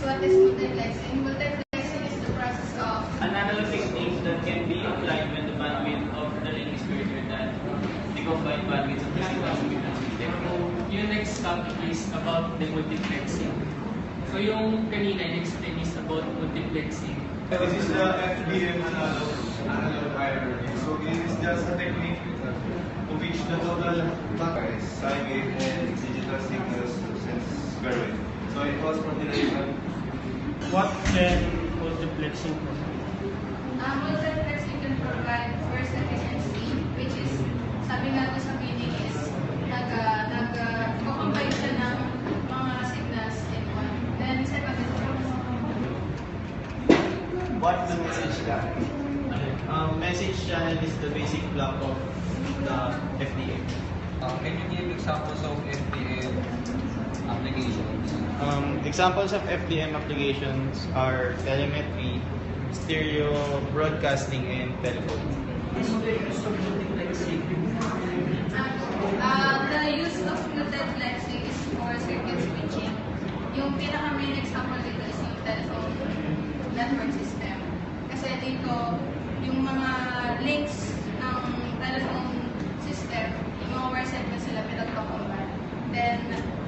what is multiplexing? Multiplexing is the process of An analog technique that can be applied when the bandwidth of the link is greater than the combined bandwidth of the signal signal system. Yung next topic is about the multiplexing. So yung kanina, in-explain is about multiplexing. This is the FDM analog hierarchy. So it is just a technique to which the total is sine wave and digital signals since square wave. So it was modulation. What can multiplexing provide? multiplexing can provide first efficiency, which is, sabi nga po sa meaning is, nag-combine siya ng mga signals in one. Then second is What's the message channel? Message channel is the basic block of the FDM. Can you give examples of FDM applications? Examples of FDM applications are telemetry, stereo broadcasting, and telephone. Is the use of multiplexing? the use of multiplexing is for circuit switching. Yung pinaka-main example dito is yung telephone network system. Kasi dito, yung mga links ng telephone system, yung mga wire segment sila pinagpakumbay. Then,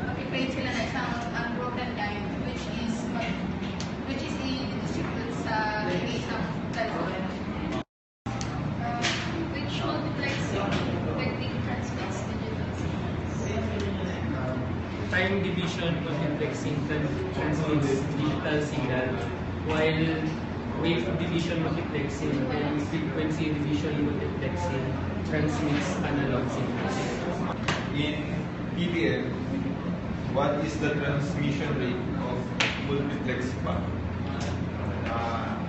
mag-create sila na isang unbroken line which is i-distribute sa isang telephone. Which multiplexing technique transmits digital signals. Time division multiplexing transmits digital signal, while wave division multiplexing and frequency division multiplexing transmits analog signals. In PDM, what is the transmission rate of multiplex path?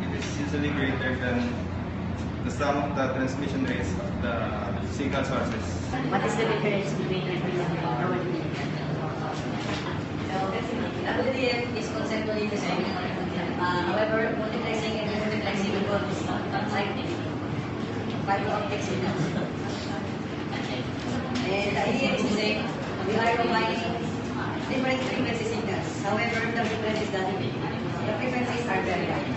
It is usually greater than the sum of the transmission rates of the signal sources. What is the difference between FDM and WDM? WDM is conceptually the same. However, multiplexing and multiplexing involves cycling fiber optic signals. And the idea is the same. We are combining different frequency signals. However, the frequencies are very high.